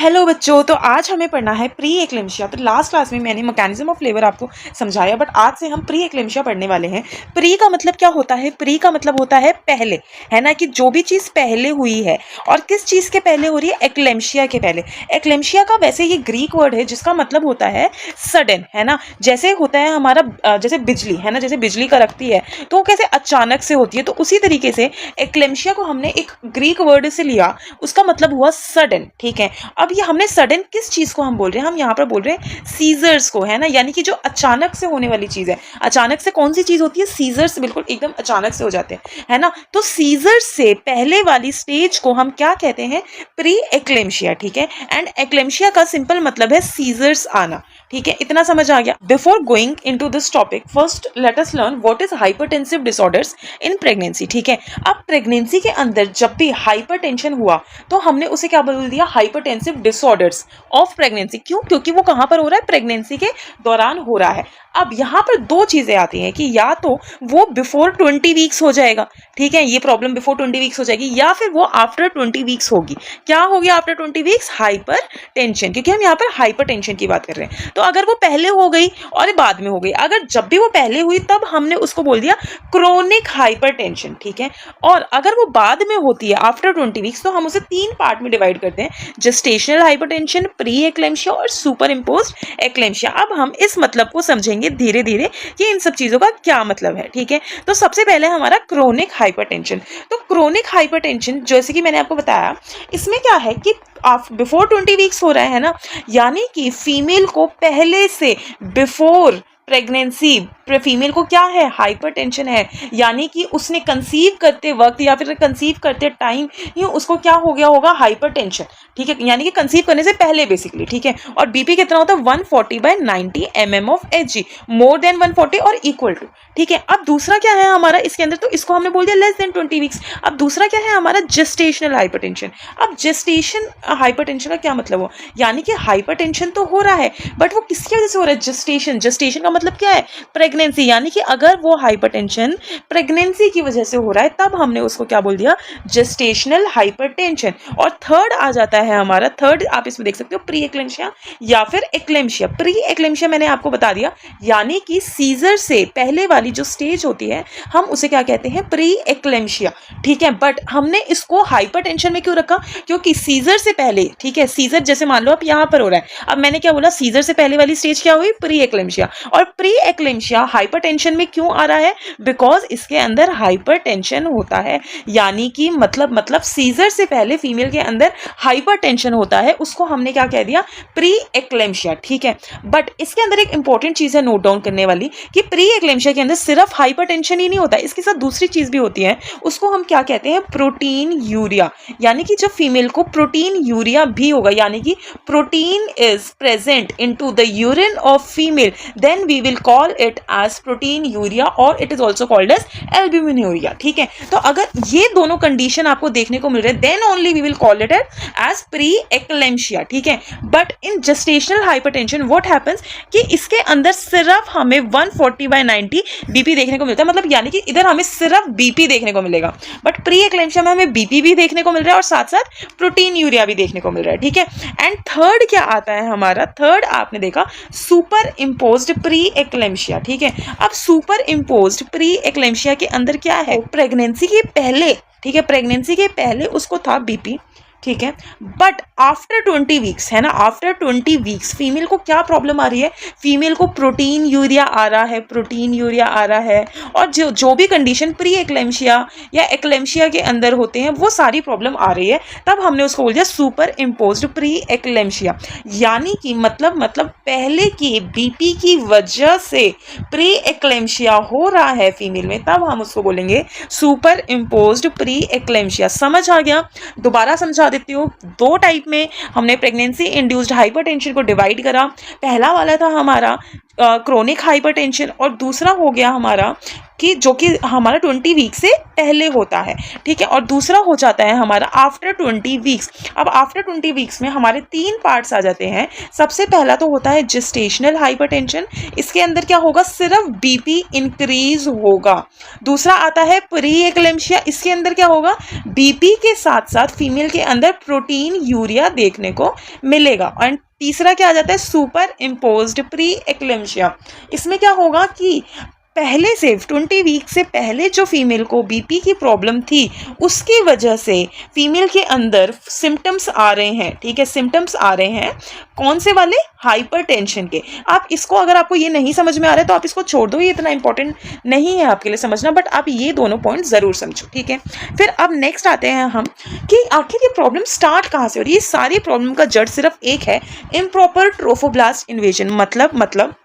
Hello बच्चों, तो आज हमें पढ़ना है प्री एक्लेम्शिया। तो लास्ट क्लास में मैंने मैकेनिज्म ऑफ लेबर आपको समझाया, बट आज से हम प्री एक्लेम्शिया पढ़ने वाले हैं। प्री का मतलब क्या होता है? प्री का मतलब होता है पहले, है ना, कि जो भी चीज़ पहले हुई है। और किस चीज़ के पहले हो रही है? एक्लेम्शिया के पहले। एक्लेम्शिया का वैसे ये ग्रीक वर्ड है जिसका मतलब होता है सडन, है ना। जैसे होता है हमारा जैसे बिजली, है ना, जैसे बिजली कड़कती है तो वो कैसे अचानक से होती है, तो उसी तरीके से एक्लेम्शिया को हमने एक ग्रीक वर्ड से लिया, उसका मतलब हुआ सडन। ठीक है, अब ये हमने सडन किस चीज को हम बोल रहे हैं? हम यहाँ पर बोल रहे हैं सीजर्स को, है ना, यानी कि जो अचानक से होने वाली चीज है। अचानक से कौन सी चीज होती है? सीजर्स, बिल्कुल एकदम अचानक से हो जाते हैं, है ना। तो सीजर्स से पहले वाली स्टेज को हम क्या कहते हैं? Pre eclampsia. ठीक है, एंड एक्लेम्शिया का सिंपल मतलब है सीजर्स आना। ठीक है, इतना समझ आ गया। Before going into this topic, first let us learn what is hypertensive disorders in pregnancy. ठीक है, अब प्रेगनेंसी के अंदर जब भी हाइपरटेंशन हुआ तो हमने उसे क्या बोल दिया? Hypertensive disorders of pregnancy. क्यों? क्योंकि वो कहां पर हो रहा है? प्रेगनेंसी के दौरान हो रहा है। अब यहाँ पर दो चीजें आती हैं कि या तो वो बिफोर 20 वीक्स हो जाएगा, ठीक है, ये प्रॉब्लम बिफोर 20 वीक्स हो जाएगी, या फिर वो आफ्टर 20 वीक्स होगी। क्या होगी आफ्टर 20 वीक्स? हाइपर टेंशन, क्योंकि हम यहाँ पर हाइपर टेंशन की बात कर रहे हैं। तो अगर वो पहले हो गई और बाद में हो गई, अगर जब भी वो पहले हुई तब हमने उसको बोल दिया क्रोनिक हाइपर टेंशन। ठीक है, और अगर वो बाद में होती है आफ्टर 20 वीक्स तो हम उसे 3 पार्ट में डिवाइड करते हैं: जेस्टेशनल हाइपरटेंशन, प्री एक्लेम्शिया और सुपर इम्पोज्ड एक्लेम्शिया। अब हम इस मतलब को समझेंगे धीरे धीरे कि इन सब चीजों का क्या मतलब है। ठीक है, तो सबसे पहले हमारा क्रोनिक हाइपरटेंशन। तो क्रोनिक हाइपरटेंशन जैसे कि मैंने आपको बताया, इसमें क्या है कि बिफोर 20 वीक्स हो रहा है ना, यानी कि फीमेल को पहले से बिफोर प्रेगनेंसी फीमेल को क्या है? हाइपरटेंशन है, यानी कि उसने कंसीव करते वक्त या फिर कंसीव करते टाइम ही उसको क्या हो गया होगा? हाइपरटेंशन। ठीक है, यानी कि कंसीव करने से पहले बेसिकली। ठीक है, और बीपी कितना होता है? 140/90 mm of Hg, more than 140 और इक्वल टू। ठीक है, अब दूसरा क्या है हमारा इसके अंदर? तो इसको हमने बोल दिया लेस देन 20 वीक्स। अब दूसरा क्या है हमारा? Gestational hypertension. अब जेस्टेशन हाइपरटेंशन का क्या मतलब हो? यानी कि हाइपरटेंशन तो हो रहा है, बट वो किसकी वजह से हो रहा है? जेस्टेशन। जेस्टेशन का मतलब क्या है? प्रेगनेंसी, यानी कि अगर वो हाइपरटेंशन प्रेगनेंसी की वजह से हो रहा है तब हमने उसको क्या बोल दिया? Gestational hypertension. और थर्ड आ जाता है हमारा, थर्ड आप इसमें देख सकते हो, प्री एक्लेम्शिया या फिर एक्लेम्शिया। प्री एक्लेम्शिया मैंने आपको बता दिया, यानी कि सीजर से पहले वाली जो स्टेज होती है हम उसे क्या कहते हैं? Pre eclampsia. ठीक है, बट हमने इसको हाइपरटेंशन में क्यों रखा? क्योंकि सीजर से पहले, ठीक है, सीजर जैसे मान लो आप यहाँ पर हो रहा है, अब मैंने क्या बोला? सीजर से पहले वाली स्टेज क्या हुई? Pre eclampsia. और प्री एक्लेम्शिया हाइपरटेंशन में क्यों आ रहा है? बिकॉज इसके अंदर हाइपरटेंशन होता है, यानी कि मतलब सीजर से पहले फीमेल के अंदर हाइपरटेंशन होता है, उसको हमने क्या कह दिया? Pre eclampsia. ठीक है, बट इसके अंदर एक इंपॉर्टेंट चीज है नोट डाउन करने वाली, कि प्री एक्लेम्शिया के अंदर सिर्फ हाइपरटेंशन ही नहीं होता, इसके साथ दूसरी चीज भी होती है, उसको हम क्या कहते हैं? Protein urea. यानी कि जब फीमेल को प्रोटीन यूरिया भी होगा, यानी कि protein is present into the urine of female, then we will call it as proteinuria, और it is also called as albumin. ठीक है, तो अगर ये दोनों कंडीशन आपको देखने को मिल रहे हैं, then only we will call it as pre eclampsia. ठीक है, but in gestational hypertension what happens कि इसके अंदर सिर्फ हमें 140/90 बीपी देखने को मिलता है, मतलब यानी कि इधर हमें सिर्फ बीपी देखने को मिलेगा, बट प्री एक्लेम्शिया में हमें बीपी भी देखने को मिल रहा है और साथ साथ प्रोटीन यूरिया भी देखने को मिल रहा है। ठीक है, एंड थर्ड क्या आता है हमारा? थर्ड आपने देखा सुपर इम्पोज्ड प्री एक्लेम्शिया। ठीक है, अब सुपर इम्पोज्ड प्री एक्लेम्शिया के अंदर क्या है? प्रेगनेंसी के पहले, ठीक है, प्रेगनेंसी के पहले उसको था बीपी, ठीक है, बट आफ्टर 20 वीक्स, है ना, आफ्टर 20 वीक्स फीमेल को क्या प्रॉब्लम आ रही है? फीमेल को प्रोटीन यूरिया आ रहा है, प्रोटीन यूरिया आ रहा है, और जो भी कंडीशन प्री एक्लेम्शिया या एक्लेम्शिया के अंदर होते हैं वो सारी प्रॉब्लम आ रही है, तब हमने उसको बोल दिया सुपर इम्पोज्ड प्री एक्लेम्शिया। यानी कि मतलब पहले की बीपी की वजह से प्री एक्लेम्शिया हो रहा है फीमेल में, तब हम उसको बोलेंगे सुपर इम्पोज्ड प्री एक्लेम्शिया। समझ आ गया? दोबारा समझा देती हूँ। दो टाइप में हमने प्रेगनेंसी इंड्यूस्ड हाइपरटेंशन को डिवाइड करा। पहला वाला था हमारा क्रोनिक हाइपरटेंशन, और दूसरा हो गया हमारा कि जो कि हमारा 20 वीक से पहले होता है, ठीक है, और दूसरा हो जाता है हमारा आफ्टर 20 वीक्स। अब आफ्टर 20 वीक्स में हमारे 3 पार्ट्स आ जाते हैं। सबसे पहला तो होता है जेस्टेशनल हाइपरटेंशन, इसके अंदर क्या होगा, सिर्फ बीपी इंक्रीज होगा। दूसरा आता है प्री एक्लेम्शिया, इसके अंदर क्या होगा, बीपी के साथ साथ फीमेल के अंदर प्रोटीन यूरिया देखने को मिलेगा। और तीसरा क्या आ जाता है, सुपर इम्पोज्ड प्री एक्लेम्शिया, इसमें क्या होगा कि पहले से 20 वीक से पहले जो फीमेल को बीपी की प्रॉब्लम थी उसकी वजह से फीमेल के अंदर सिम्टम्स आ रहे हैं, ठीक है, सिम्टम्स आ रहे हैं कौन से वाले, हाइपरटेंशन के। आप इसको, अगर आपको ये नहीं समझ में आ रहा है तो आप इसको छोड़ दो, ये इतना इंपॉर्टेंट नहीं है आपके लिए समझना, बट आप ये दोनों पॉइंट ज़रूर समझो, ठीक है। फिर अब नेक्स्ट आते हैं हम कि आखिर ये प्रॉब्लम स्टार्ट कहाँ से हो रही है। ये सारी प्रॉब्लम का जड़ सिर्फ एक है, इम्प्रॉपर ट्रोफोब्लास्ट इन्वेजन। मतलब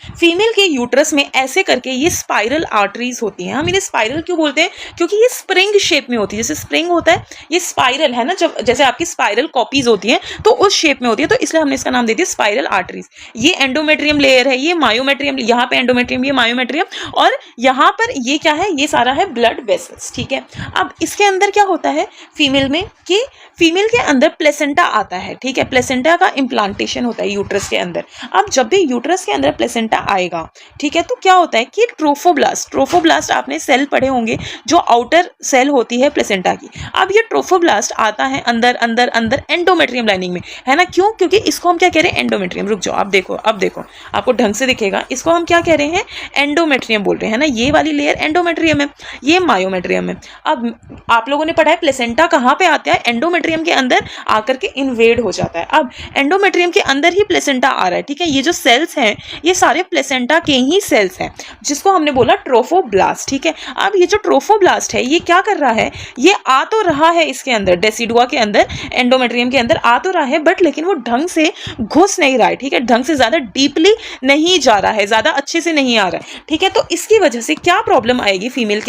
फीमेल के यूट्रस में ऐसे करके ये स्पाइरल आर्टरीज होती हैं। हम इन्हें स्पाइरल क्यों बोलते हैं, क्योंकि ये स्प्रिंग शेप में होती है, जैसे स्प्रिंग होता है ये स्पाइरल है ना, जब जैसे आपकी स्पाइरल कॉपीज होती हैं तो उस शेप में होती है, तो इसलिए हमने इसका नाम दे दिया स्पाइरल आर्टरीज। ये एंडोमेट्रियम लेयर है, ये मायोमेट्रियम, यहाँ पे एंडोमेट्रियम, ये मायोमेट्रियम, और यहाँ पर ये क्या है, ये सारा है ब्लड वेसल्स, ठीक है। अब इसके अंदर क्या होता है फीमेल में कि फीमेल के अंदर प्लेसेंटा आता है, ठीक है, प्लेसेंटा का इम्प्लांटेशन होता है यूट्रस के अंदर। अब जब भी यूट्रस के अंदर प्लेसेंटा आएगा, ठीक है, तो क्या होता है कि ट्रोफोब्लास्ट आपने सेल पढ़े होंगे जो आउटर सेल होती है प्लेसेंटा की। अब ये ट्रोफोब्लास्ट आता है अंदर अंदर अंदर एंडोमेट्रियम लाइनिंग में, है ना, क्यों, क्योंकि इसको हम क्या कह रहे हैं, एंडोमेट्रियम। रुक जाओ, अब देखो आपको ढंग से दिखेगा, इसको हम क्या कह रहे हैं, एंडोमेट्रियम बोल रहे हैं ना। ये वाली लेयर एंडोमेट्रियम है, ये मायोमेट्रियम है। अब आप लोगों ने पढ़ा है प्लेसेंटा कहाँ पे आता है, एंडोमेट्रियम के अंदर आकर के इन्वेड हो जाता है। अब एंडोमेट्रियम के अंदर ही प्लेसेंटा आ रहा है, ठीक है। ये जो सेल्स हैं ये सारे प्लेसेंटा के ही सेल्स हैं, जिसको हमने बोला ट्रोफोब्लास्ट, ठीक है। अब ये जो ट्रोफोब्लास्ट है ये क्या कर रहा है, ये आ तो रहा है इसके अंदर, डेसिडुआ के अंदर, एंडोमेट्रियम के अंदर आ तो रहा है, बट लेकिन वो ढंग से घुस नहीं रहा है, ठीक है, ढंग से ज्यादा डीपली नहीं जा रहा है, ज्यादा अच्छे से नहीं आ रहा है, ठीक है। तो इसकी वजह से क्या प्रॉब्लम आएगी फीमेल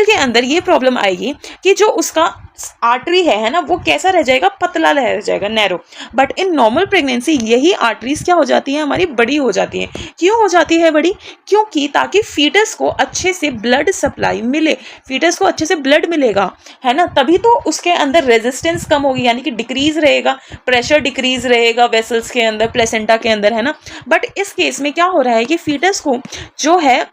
के अंदर ये प्रॉब्लम आएगी कि जो उसका आर्टरी है ना, वो कैसा रह जाएगा, पतला रह जाएगा, narrow. But in normal pregnancy यही आर्टरीज क्या हो जाती हैं, हमारी बड़ी हो जाती हैं। क्यों हो जाती है बड़ी, क्योंकि ताकि फीटस को अच्छे से ब्लड सप्लाई मिले, फीटस को अच्छे से ब्लड मिलेगा, है ना, तभी तो उसके अंदर रेजिस्टेंस कम होगी, यानी कि डिक्रीज रहेगा, प्रेशर डिक्रीज रहेगा वेसल्स के अंदर, प्लेसेंटा के अंदर, है ना। बट इस केस में क्या हो रहा है कि फीटस को जो है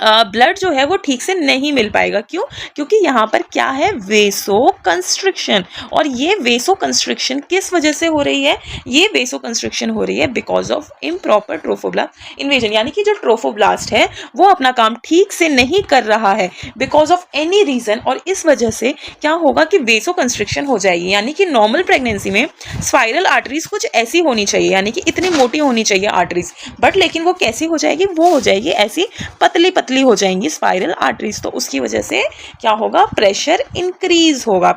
ब्लड जो है वो ठीक से नहीं मिल पाएगा। क्यों, क्योंकि यहाँ पर क्या है, वेसो कंस्ट्रिक्शन। और ये वेसो कंस्ट्रिक्शन किस वजह से हो रही है, ये वेसो कंस्ट्रिक्शन हो रही है because of improper trophoblast invasion, यानी कि जो ट्रोफोब्लास्ट है वो अपना काम ठीक से नहीं कर रहा है बिकॉज ऑफ एनी रीजन, और इस वजह से क्या होगा कि वेसो कंस्ट्रिक्शन हो जाएगी। यानी कि नॉर्मल प्रेगनेंसी में स्पाइरल आर्टरीज कुछ ऐसी होनी चाहिए, यानी कि इतनी मोटी होनी चाहिए आर्टरीज, बट लेकिन वो कैसी हो जाएगी, वो हो जाएगी ऐसी पतली हो जाएंगी स्पाइरल आर्टरीज। तो उसकी वजह से क्या होगा, प्रेशर इंक्रीज होगा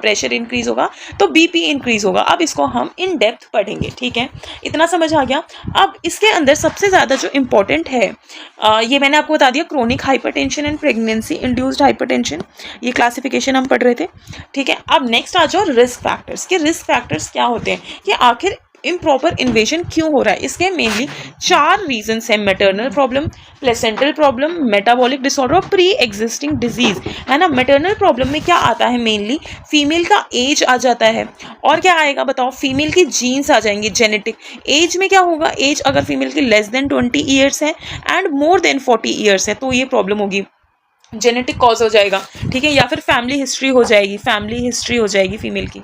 तो बीपी इंक्रीज होगा। अब इसको हम इन डेप्थ पढ़ेंगे, ठीक है, इतना समझ आ गया। अब इसके अंदर सबसे ज्यादा जो इंपॉर्टेंट है, ये मैंने आपको बता दिया, chronic hypertension and pregnancy induced hypertension, ये क्लासिफिकेशन हम पढ़ रहे थे, ठीक है। अब नेक्स्ट आ जाओ रिस्क फैक्टर्स, कि रिस्क फैक्टर्स क्या होते हैं, कि आखिर इम्प्रॉपर इन्वेजन क्यों हो रहा है। इसके मेनली 4 रीजंस हैं, maternal problem, placental problem, metabolic disorder और प्री एग्जिस्टिंग डिजीज, है ना। मैटरनल प्रॉब्लम में क्या आता है, मेनली फीमेल का एज आ जाता है, और क्या आएगा बताओ, फीमेल की जीन्स आ जाएंगे, जेनेटिक। एज में क्या होगा, एज अगर फीमेल की लेस देन 20 ईयर्स है एंड मोर देन 40 ईयर्स है तो ये प्रॉब्लम होगी, जेनेटिक कॉज हो जाएगा, ठीक है, या फिर फैमिली हिस्ट्री हो जाएगी फीमेल की।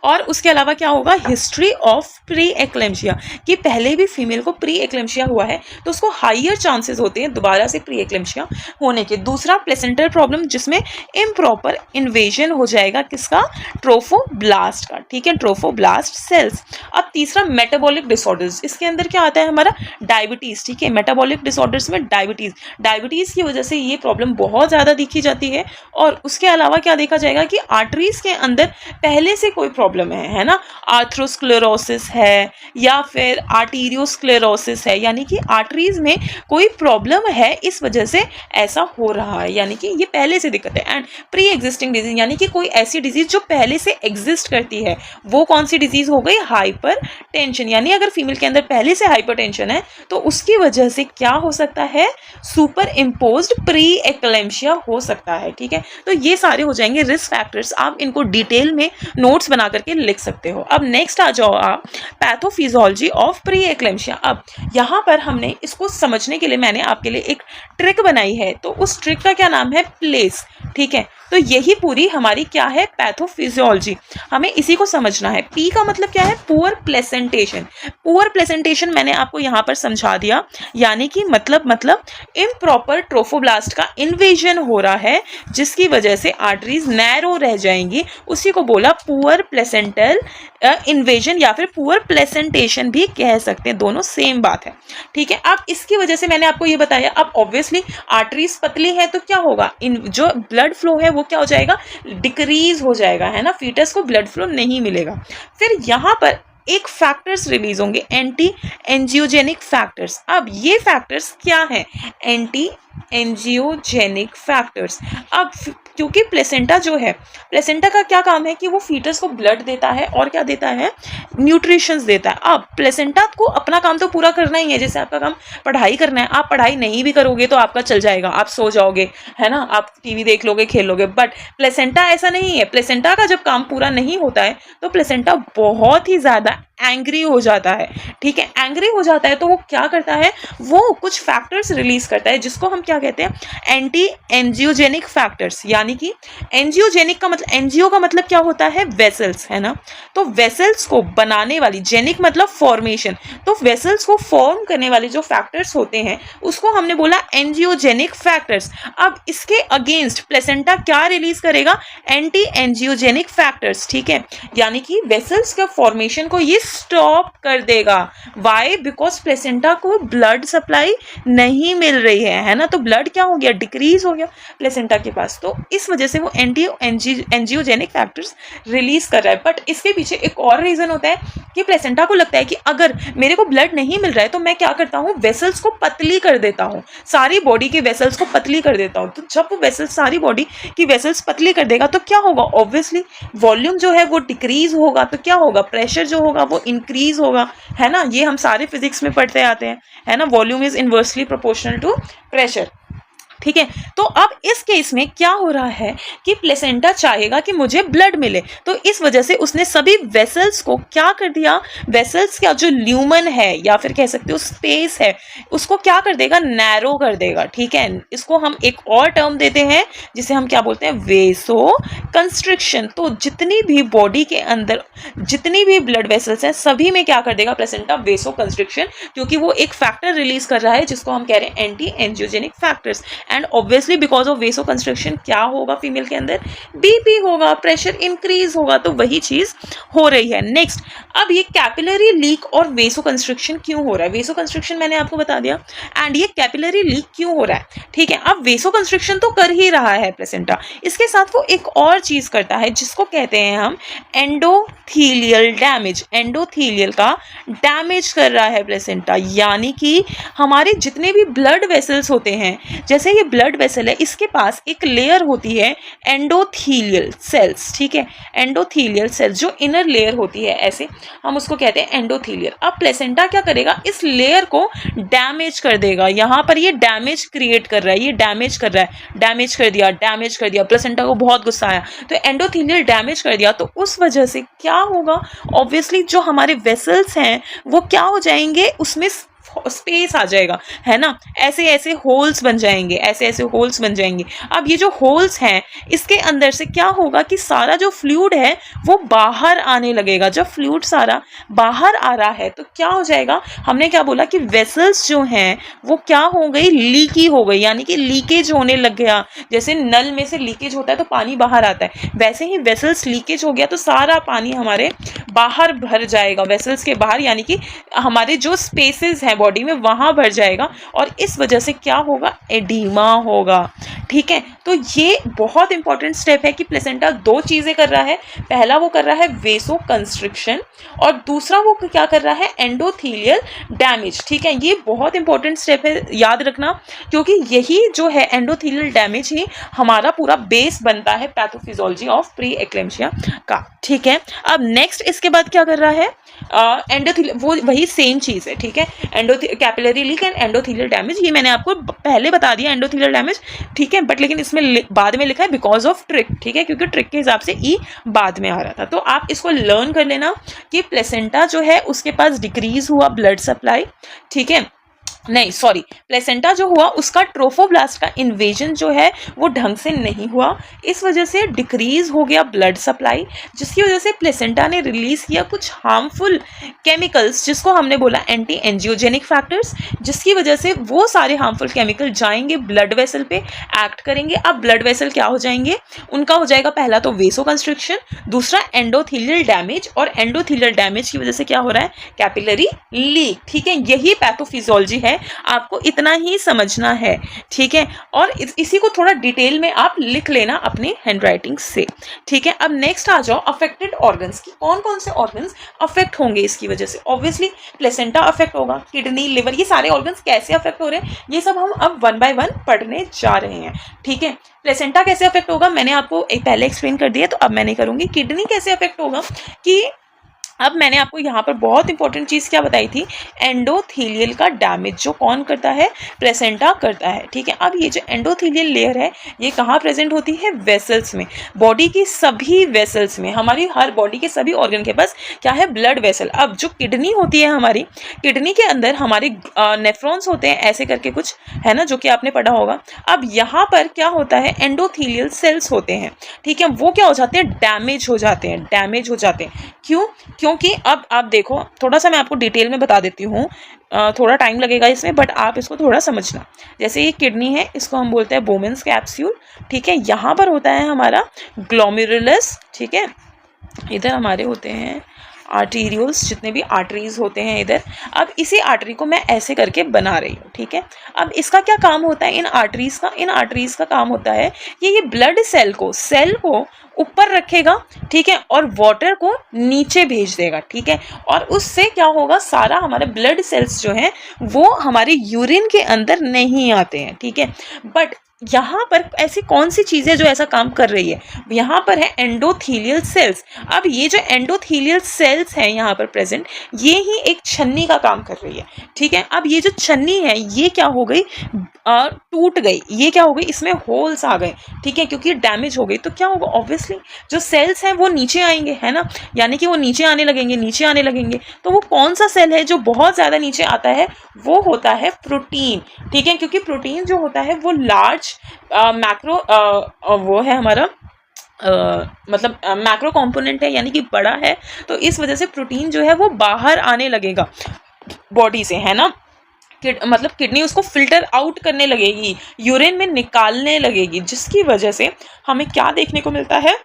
और उसके अलावा क्या होगा, हिस्ट्री ऑफ प्री एक्लेम्शिया, कि पहले भी फीमेल को प्री एक्लेम्शिया हुआ है तो उसको हाईयर चांसेस होते हैं दोबारा से प्री एक्लेम्शिया होने के। दूसरा प्लेसेंटल प्रॉब्लम, जिसमें इम्प्रॉपर इन्वेजन हो जाएगा किसका, ट्रोफोब्लास्ट का, ठीक है, ट्रोफोब्लास्ट सेल्स। अब तीसरा मेटाबॉलिक डिसऑर्डर्स, इसके अंदर क्या आता है हमारा, डायबिटीज, ठीक है, मेटाबॉलिक डिसऑर्डर्स में डायबिटीज की वजह से ये प्रॉब्लम बहुत ज़्यादा दिखी जाती है। और उसके अलावा क्या देखा जाएगा कि आर्टरीज के अंदर पहले से कोई प्रॉब्लम प्रॉब्लम है ना, आर्थरोस्क्लेरोसिस है या फिर आर्टीरियोस्क्लेरोसिस है, यानी कि आर्टरीज में कोई प्रॉब्लम है, इस वजह से ऐसा हो रहा है, यानी कि ये पहले से दिक्कत है। एंड प्री एग्जिस्टिंग डिजीज, यानी कि कोई ऐसी डिजीज जो पहले से एग्जिस्ट करती है, वो कौन सी डिजीज हो गई? हाइपर टेंशन, यानी अगर फीमेल के अंदर पहले से हाइपर टेंशन है तो उसकी वजह से क्या हो सकता है? सुपर इम्पोज्ड प्री एक्लेम्शिया हो सकता है। ठीक है, तो ये सारे हो जाएंगे रिस्क फैक्टर्स, आप इनको डिटेल में नोट्स बना करके लिख सकते हो। अब नेक्स्ट आ जाओ आप, पैथोफिजियोलॉजी ऑफ प्री एक्लेम्शिया। अब यहाँ पर हमने इसको समझने के लिए मैंने आपके लिए एक ट्रिक बनाई है, तो उस ट्रिक का क्या नाम है? प्लेस। ठीक है, तो यही पूरी हमारी क्या है? पैथोफिजियोलॉजी, हमें इसी को समझना है। पी का मतलब क्या है? Poor placentation. पुअर प्लेसेंटेशन मैंने आपको यहाँ पर समझा दिया, यानी कि मतलब इम्प्रॉपर ट्रोफोब्लास्ट का इन्वेजन हो रहा है, जिसकी वजह से आर्टरीज नैरो रह जाएंगी, उसी को बोला पुअर प्लेसेंटल इन्वेजन, या फिर पुअर प्लेसेंटेशन भी कह सकते हैं, दोनों सेम बात है। ठीक है, अब इसकी वजह से मैंने आपको ये बताया, अब ऑब्वियसली आर्टरीज पतली है तो क्या होगा? इन जो ब्लड फ्लो है वो क्या हो जाएगा? डिक्रीज हो जाएगा, है ना, फीटस को ब्लड फ्लो नहीं मिलेगा। फिर यहाँ पर एक फैक्टर्स रिलीज होंगे, एंटी एंजियोजेनिक फैक्टर्स। अब ये फैक्टर्स क्या है? Anti angiogenic factors. अब क्योंकि प्लेसेंटा जो है, प्लेसेंटा का क्या काम है कि वो फीटस को ब्लड देता है और क्या देता है? न्यूट्रिशंस देता है। अब प्लेसेंटा को अपना काम तो पूरा करना ही है, जैसे आपका काम पढ़ाई करना है, आप पढ़ाई नहीं भी करोगे तो आपका चल जाएगा, आप सो जाओगे, है ना, आप टीवी देख लोगे, खेल लोगे, बट प्लेसेंटा ऐसा नहीं है। प्लेसेंटा का जब काम पूरा नहीं होता है तो प्लेसेंटा बहुत ही ज्यादा एंग्री हो जाता है। ठीक है, एंग्री हो जाता है तो वो क्या करता है? वो कुछ फैक्टर्स रिलीज करता है, जिसको हम क्या कहते हैं? Anti angiogenic factors. यानी कि एंजियोजेनिक का मतलब, एंजियो का मतलब क्या होता है? वेसल्स, है ना, तो वेसल्स को बनाने वाली, जेनिक मतलब फॉर्मेशन, तो वेसल्स को फॉर्म करने वाले जो फैक्टर्स होते हैं उसको हमने बोला एंजियोजेनिक फैक्टर्स। अब इसके अगेंस्ट प्लेसेंटा क्या रिलीज करेगा? Anti angiogenic factors. ठीक है, यानी कि वेसल्स का फॉर्मेशन को ये स्टॉप कर देगा। वाई? बिकॉज प्लेसेंटा को ब्लड सप्लाई नहीं मिल रही है ना, तो ब्लड क्या हो गया? डिक्रीज हो गया प्लेसेंटा के पास, तो इस वजह से वो एंटी एंजियोजेनिक फैक्टर्स रिलीज कर रहा है। बट इसके पीछे एक और रीजन होता है कि प्लेसेंटा को लगता है कि अगर मेरे को ब्लड नहीं मिल रहा है तो मैं क्या करता हूँ? वेसल्स को पतली कर देता हूँ, सारी बॉडी के वेसल्स को पतली कर देता हूँ। तो जब वो वेसल्स, सारी बॉडी की वेसल्स पतली कर देगा तो क्या होगा? ऑब्वियसली वॉल्यूम जो है वो डिक्रीज होगा, तो क्या होगा? प्रेशर जो होगा वो इंक्रीज होगा, है ना, ये हम सारे फिजिक्स में पढ़ते आते हैं, है ना, volume is inversely proportional to pressure. ठीक है, तो अब इस केस में क्या हो रहा है कि प्लेसेंटा चाहेगा कि मुझे ब्लड मिले, तो इस वजह से उसने सभी वेसल्स को क्या कर दिया? वेसल्स का जो ल्यूमन है या फिर कह सकते हो स्पेस है, उसको क्या कर देगा? नैरो कर देगा। ठीक है, इसको हम एक और टर्म देते हैं जिसे हम क्या बोलते हैं? वेसो कंस्ट्रिक्शन। तो जितनी भी बॉडी के अंदर जितनी भी ब्लड वेसल्स हैं सभी में क्या कर देगा प्लेसेंटा? वेसो कंस्ट्रिक्शन, क्योंकि वो एक फैक्टर रिलीज कर रहा है जिसको हम कह रहे हैं anti angiogenic factors. And obviously because of वेसो construction क्या होगा? फीमेल के अंदर बीपी होगा, प्रेशर इंक्रीज होगा, तो वही चीज हो रही है। नेक्स्ट, अब ये कैपिलरी लीक और वेसो कंस्ट्रक्शन क्यों हो रहा है? वेसो कंस्ट्रक्शन मैंने आपको बता दिया, एंड ये कैपिलरी लीक क्यों हो रहा है? ठीक है, अब वेसो कंस्ट्रक्शन तो कर ही रहा है प्लेसेंटा, इसके साथ वो एक और चीज करता है जिसको कहते हैं हम एंडोथीलियल डैमेज। एंडोथीलियल का डैमेज कर रहा है प्लेसेंटा, यानी कि हमारे जितने भी ब्लड वेसल्स होते हैं, जैसे ये ब्लड वेसल है, इसके पास एक लेयर होती है एंडोथीलियल सेल्स। ठीक है, एंडोथीलियल सेल्स जो इनर लेयर होती है, ऐसे हम उसको कहते हैं एंडोथीलियल। अब प्लेसेंटा क्या करेगा? इस लेयर को डैमेज कर देगा। यहाँ पर ये डैमेज क्रिएट कर रहा है, ये डैमेज कर रहा है, डैमेज कर दिया। प्लेसेंटा को बहुत गुस्सा आया तो एंडोथीलियल डैमेज कर दिया, तो उस वजह से क्या होगा? ऑब्वियसली जो हमारे वेसल्स हैं वो क्या हो जाएंगे? उसमें स्पेस आ जाएगा, है ना, ऐसे ऐसे होल्स बन जाएंगे, अब ये जो होल्स हैं इसके अंदर से क्या होगा कि सारा जो फ्लूइड है वो बाहर आने लगेगा। जब फ्लूइड सारा बाहर आ रहा है तो क्या हो जाएगा? हमने क्या बोला कि वेसल्स जो हैं वो क्या हो गई? लीकी हो गई, यानी कि लीकेज होने लग गया। जैसे नल में से लीकेज होता है तो पानी बाहर आता है, वैसे ही वेसल्स लीकेज हो गया तो सारा पानी हमारे बाहर भर जाएगा, वेसल्स के बाहर, यानी कि हमारे जो स्पेसेस हैं बॉडी में वहाँ भर जाएगा और इस वजह से क्या होगा, एडीमा होगा। ठीक है, तो ये बहुत इंपॉर्टेंट स्टेप है कि प्लेसेंटा दो चीज़ें कर रहा है। पहला वो कर रहा है वेसो कंस्ट्रिक्शन और दूसरा वो क्या कर रहा है, एंडोथीलियल डैमेज। ठीक है, ये बहुत इंपॉर्टेंट स्टेप है, याद रखना, क्योंकि यही जो है एंडोथीलियल डैमेज ही हमारा पूरा बेस बनता है पैथोफिजियोलॉजी ऑफ प्री एक्लेम्शिया का। ठीक है, अब नेक्स्ट इसके बाद क्या कर रहा है, एंडोथीलियल, वो वही सेम चीज़ है। ठीक है, capillary leak and endothelial damage, ये मैंने आपको पहले बता दिया एंडोथीलियल डैमेज। ठीक है, बट लेकिन इसमें बाद में लिखा है बिकॉज ऑफ ट्रिक। ठीक है, क्योंकि ट्रिक के हिसाब से ई बाद में आ रहा था, तो आप इसको लर्न कर लेना कि प्लेसेंटा जो है उसके पास डिक्रीज हुआ ब्लड सप्लाई। ठीक है, नहीं सॉरी, प्लेसेंटा जो हुआ उसका ट्रोफोब्लास्ट का इन्वेजन जो है वो ढंग से नहीं हुआ, इस वजह से डिक्रीज हो गया ब्लड सप्लाई, जिसकी वजह से प्लेसेंटा ने रिलीज किया कुछ हार्मफुल केमिकल्स, जिसको हमने बोला एंटी एंजियोजेनिक फैक्टर्स, जिसकी वजह से वो सारे हार्मफुल केमिकल जाएंगे ब्लड वेसल पे, एक्ट करेंगे। अब ब्लड वेसल क्या हो जाएंगे, उनका हो जाएगा पहला तो वेसो कंस्ट्रिक्शन, दूसरा एंडोथीलियल डैमेज, और एंडोथीलियल डैमेज की वजह से क्या हो रहा है, कैपिलरी लीक। ठीक है, यही पैथोफिजियोलॉजी है, आपको इतना ही समझना है। ठीक है, और इसी को थोड़ा डिटेल में आप लिख लेना अपनी हैंडराइटिंग से। ठीक है, अब नेक्स्ट आ जाओ अफेक्टेड ऑर्गन्स की, कौन कौन से ऑर्गन्स अफेक्ट होंगे इसकी वजह से। ऑब्वियसली प्लेसेंटा अफेक्ट होगा, किडनी, लिवर, ये सारे ऑर्गन्स कैसे अफेक्ट हो रहे हैं ये सब हम अब 1 by 1 पढ़ने जा रहे हैं। ठीक है, प्लेसेंटा कैसे अफेक्ट होगा मैंने आपको एक पहले एक्सप्लेन कर दिया, तो अब मैं नहीं करूंगी। किडनी कैसे अफेक्ट होगा, कि अब मैंने आपको यहाँ पर बहुत इंपॉर्टेंट चीज़ क्या बताई थी, एंडोथीलियल का डैमेज जो कौन करता है, प्लेसेंटा करता है। ठीक है, अब ये जो एंडोथीलियल लेयर है ये कहाँ प्रेजेंट होती है, वेसल्स में, बॉडी की सभी वेसल्स में, हमारी हर बॉडी के सभी ऑर्गन के पास क्या है, ब्लड वेसल। अब जो किडनी होती है हमारी, किडनी के अंदर हमारे नेफ्रॉन्स होते हैं, ऐसे करके कुछ है ना, जो कि आपने पढ़ा होगा। अब यहाँ पर क्या होता है, एंडोथीलियल सेल्स होते हैं। ठीक है, वो क्या हो जाते हैं, डैमेज हो जाते हैं, डैमेज हो जाते हैं। क्यों, क्योंकि अब आप देखो, थोड़ा सा मैं आपको डिटेल में बता देती हूँ, थोड़ा टाइम लगेगा इसमें, बट आप इसको थोड़ा समझना। जैसे ये किडनी है, इसको हम बोलते हैं बोमेन्स कैप्सूल। ठीक है, यहाँ पर होता है हमारा ग्लोमेरुलस। ठीक है, इधर हमारे होते हैं आर्टीरियोल्स, जितने भी आर्टरीज होते हैं इधर। अब इसी आर्टरी को मैं ऐसे करके बना रही हूँ। ठीक है, अब इसका क्या काम होता है, इन आर्टरीज का काम होता है कि ये ब्लड सेल को ऊपर रखेगा। ठीक है, और वाटर को नीचे भेज देगा। ठीक है, और उससे क्या होगा, सारा हमारे ब्लड सेल्स जो हैं वो हमारे यूरिन के अंदर नहीं आते हैं। ठीक है, बट यहाँ पर ऐसी कौन सी चीज़ है जो ऐसा काम कर रही है, यहाँ पर है एंडोथीलियल सेल्स। अब ये जो एंडोथीलियल सेल्स हैं यहाँ पर प्रेजेंट, ये ही एक छन्नी का काम कर रही है। ठीक है, अब ये जो छन्नी है ये क्या हो गई, टूट गई, ये क्या हो गई, इसमें होल्स आ गए। ठीक है, क्योंकि डैमेज हो गई, तो क्या होगा, ऑब्वियसली जो सेल्स हैं वो नीचे आएंगे, है ना, यानी कि वो नीचे आने लगेंगे। तो वो कौन सा सेल है जो बहुत ज़्यादा नीचे आता है, वो होता है प्रोटीन। ठीक है, क्योंकि प्रोटीन जो होता है वो लार्ज मैक्रो वो है हमारा मतलब मैक्रो कंपोनेंट है, यानी कि बड़ा है, तो इस वजह से प्रोटीन जो है वो बाहर आने लगेगा बॉडी से, है ना। मतलब किडनी उसको फिल्टर आउट करने लगेगी, यूरिन में निकालने लगेगी, जिसकी वजह से हमें क्या देखने को मिलता है,